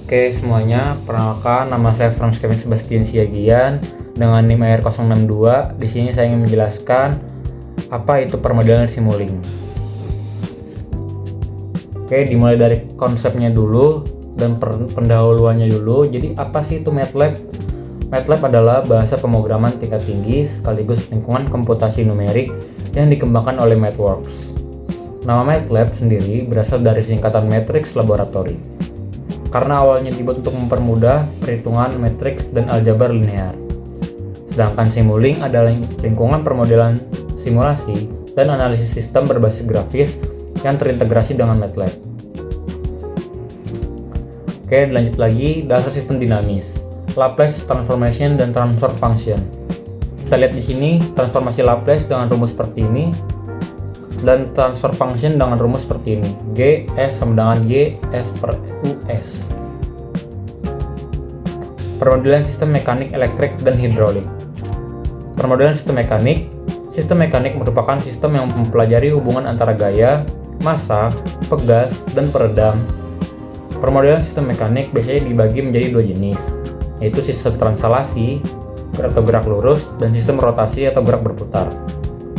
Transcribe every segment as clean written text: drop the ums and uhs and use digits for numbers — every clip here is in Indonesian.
Oke semuanya, perkenalkan nama saya Franz Kevin Sebastian Siagian dengan NIM AR062. Di sini saya ingin menjelaskan apa itu permodelan Simulink. Oke, dimulai dari konsepnya dulu dan pendahuluannya dulu. Jadi apa sih itu MATLAB? MATLAB adalah bahasa pemrograman tingkat tinggi sekaligus lingkungan komputasi numerik yang dikembangkan oleh MathWorks. Nama MATLAB sendiri berasal dari singkatan Matrix Laboratory, karena awalnya dibuat untuk mempermudah perhitungan matriks dan aljabar linear. Sedangkan Simulink adalah lingkungan permodelan simulasi dan analisis sistem berbasis grafis yang terintegrasi dengan MATLAB. Oke, lanjut lagi, dasar sistem dinamis, Laplace transformation dan transfer function. Kita lihat di sini transformasi Laplace dengan rumus seperti ini dan transfer function dengan rumus seperti ini, Gs sama dengan Y S per US. Permodelan sistem mekanik, elektrik, dan hidrolik. Permodelan sistem mekanik merupakan sistem yang mempelajari hubungan antara gaya, massa, pegas, dan peredam. Permodelan sistem mekanik biasanya dibagi menjadi dua jenis, yaitu sistem translasi atau gerak lurus dan sistem rotasi atau gerak berputar.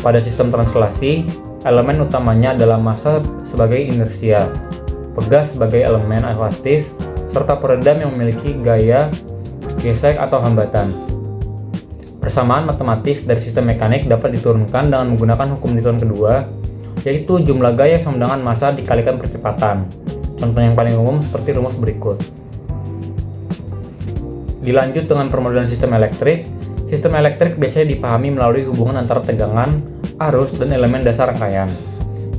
Pada sistem translasi, elemen utamanya adalah massa sebagai inersia, pegas sebagai elemen elastis, serta peredam yang memiliki gaya, gesek atau hambatan. Persamaan matematis dari sistem mekanik dapat diturunkan dengan menggunakan hukum Newton kedua, yaitu jumlah gaya sama dengan massa dikalikan percepatan. Contoh yang paling umum seperti rumus berikut. Dilanjut dengan permodelan sistem elektrik. Sistem elektrik biasanya dipahami melalui hubungan antara tegangan, arus, dan elemen dasar rangkaian.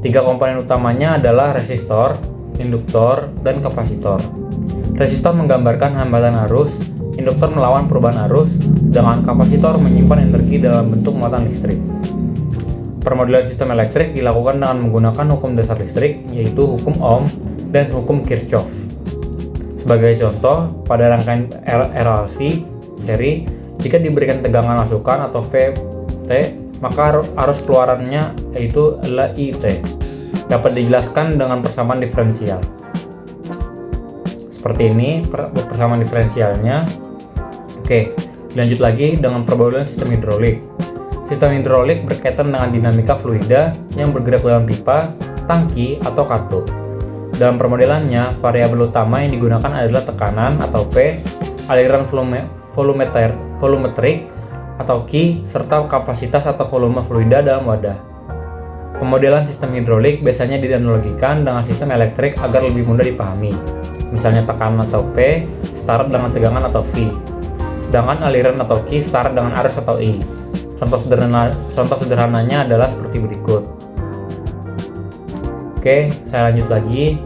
Tiga komponen utamanya adalah resistor, induktor, dan kapasitor. Resistor menggambarkan hambatan arus, induktor melawan perubahan arus, sedangkan kapasitor menyimpan energi dalam bentuk muatan listrik. Permodelan sistem elektrik dilakukan dengan menggunakan hukum dasar listrik, yaitu hukum Ohm dan hukum Kirchhoff. Sebagai contoh, pada rangkaian RLC seri, jika diberikan tegangan masukan atau Vt, maka arus keluarannya yaitu LIT. Dapat dijelaskan dengan persamaan diferensial. Seperti ini persamaan diferensialnya. Oke, lanjut lagi dengan permodelan sistem hidrolik. Sistem hidrolik berkaitan dengan dinamika fluida yang bergerak dalam pipa, tangki, atau katup. Dalam permodelannya, variabel utama yang digunakan adalah tekanan atau P, aliran volumetrik atau Q, serta kapasitas atau volume fluida dalam wadah. Pemodelan sistem hidrolik biasanya dianalogikan dengan sistem elektrik agar lebih mudah dipahami. Misalnya tekanan atau P setara dengan tegangan atau V, sedangkan aliran atau Q setara dengan arus atau I. Contoh sederhananya adalah seperti berikut. Oke, saya lanjut lagi.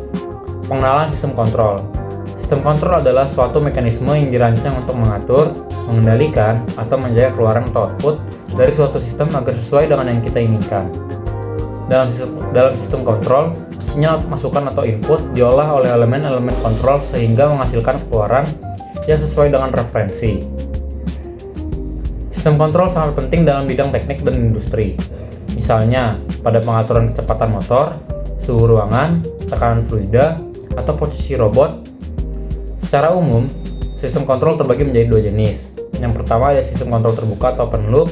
Pengenalan sistem kontrol. Sistem kontrol adalah suatu mekanisme yang dirancang untuk mengatur, mengendalikan, atau menjaga keluaran atau output dari suatu sistem agar sesuai dengan yang kita inginkan. Dalam sistem kontrol, sinyal masukan atau input diolah oleh elemen-elemen kontrol sehingga menghasilkan keluaran yang sesuai dengan referensi. Sistem kontrol sangat penting dalam bidang teknik dan industri. Misalnya, pada pengaturan kecepatan motor, suhu ruangan, tekanan fluida, atau posisi robot. Secara umum, sistem kontrol terbagi menjadi dua jenis. Yang pertama ada sistem kontrol terbuka atau open loop,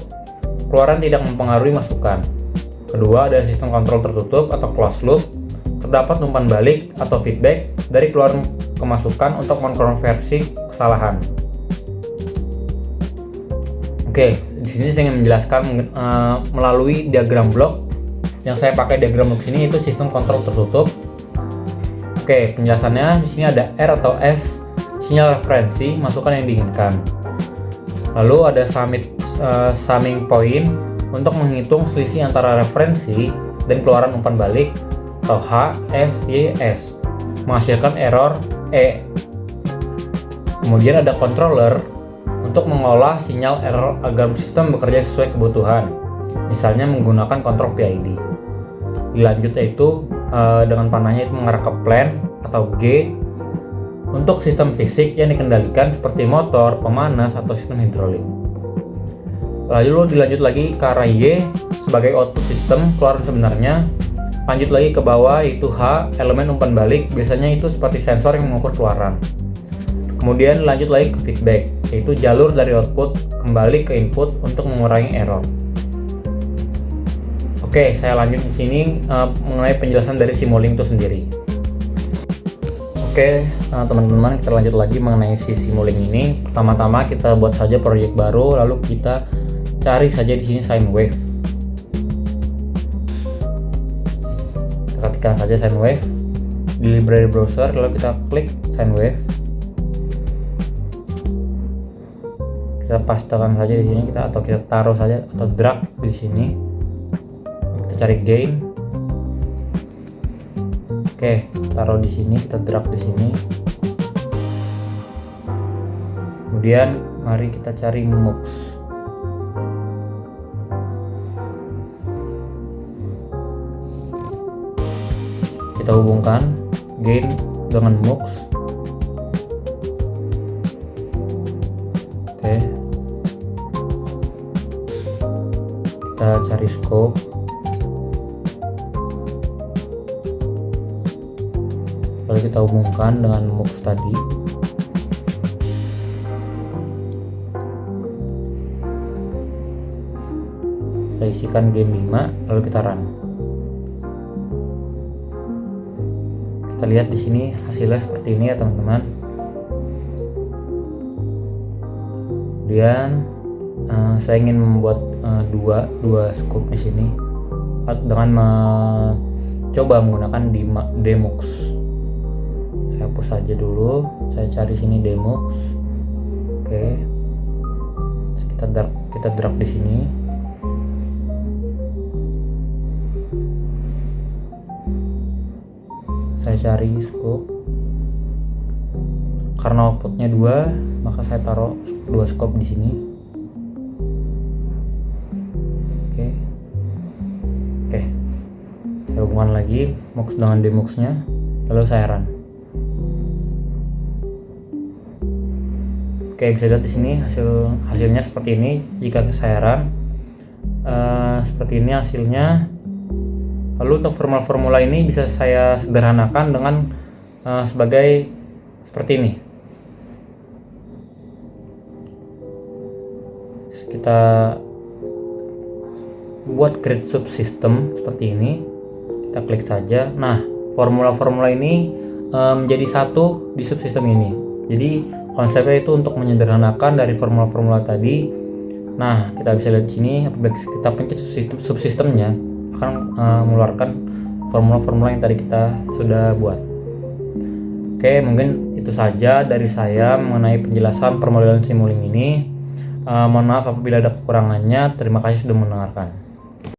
keluaran tidak mempengaruhi masukan. Kedua ada sistem kontrol tertutup atau closed loop, terdapat umpan balik atau feedback dari keluaran kemasukan untuk mengkonversi kesalahan. Oke, di sini saya ingin menjelaskan melalui diagram blok. Yang saya pakai diagram blok sini itu sistem kontrol tertutup. Oke, penjelasannya di sini ada R atau S, sinyal referensi, masukan yang diinginkan. Lalu ada summing point untuk menghitung selisih antara referensi dan keluaran umpan balik atau H, S, Y, S, menghasilkan error E. Kemudian ada controller untuk mengolah sinyal error agar sistem bekerja sesuai kebutuhan, misalnya menggunakan kontrol PID. Dilanjut yaitu dengan panahnya itu mengarah ke plan atau G untuk sistem fisik yang dikendalikan seperti motor, pemanas, atau sistem hidrolik. Lalu dilanjut lagi ke arah Y sebagai output sistem keluaran sebenarnya. Lanjut lagi ke bawah yaitu H, elemen umpan balik, biasanya itu seperti sensor yang mengukur keluaran. Lalu ada S, S sebagai sistem keluaran sebenarnya. Lanjut lagi ke bawah yaitu H, elemen umpan balik, biasanya itu seperti sensor yang mengukur keluaran. Lanjut lagi ke bawah yaitu I, elemen umpan balik, biasanya itu seperti sensor yang mengukur keluaran. Kemudian lanjut lagi ke feedback, yaitu jalur dari output kembali ke input untuk mengurangi error. Oke, saya lanjut di sini mengenai penjelasan dari Simulink itu sendiri. Oke, teman-teman, kita lanjut lagi mengenai si Simulink ini. Pertama-tama kita buat saja proyek baru, lalu kita cari saja di sini sine wave. Kita ketikkan saja sine wave di library browser, lalu kita klik sine wave. Kita pastekan saja di sini, kita taruh saja atau drag di sini. Kita cari gain. Oke, taruh di sini, kita drag di sini. Kemudian mari kita cari mux. Kita hubungkan gain dengan mux. Oke. Kita cari scope. Lalu kita hubungkan dengan mux tadi. Kita isikan game 5, lalu kita run. Kita lihat di sini hasilnya seperti ini ya teman-teman. Kemudian saya ingin membuat dua scope di sini dengan mencoba menggunakan demux. Saya hapus saja dulu, saya cari sini demux. Oke, kita drag di sini. Saya cari scope. Karena outputnya 2, maka saya taruh 2 scope di sini. Oke. Saya hubungkan lagi mux dengan demuxnya, lalu saya run. Oke, bisa lihat di sini hasilnya seperti ini. Jika saya run, seperti ini hasilnya. Lalu untuk formula ini bisa saya sederhanakan dengan sebagai seperti ini. Kita buat create subsystem seperti ini. Kita klik saja. Nah, formula-formula ini menjadi satu di subsystem ini. Jadi konsepnya itu untuk menyederhanakan dari formula-formula tadi. Nah, kita bisa lihat di sini apabila kita pencet subsistemnya akan mengeluarkan formula-formula yang tadi kita sudah buat. Oke, mungkin itu saja dari saya mengenai penjelasan permodelan Simulink ini. Mohon maaf apabila ada kekurangannya. Terima kasih sudah mendengarkan.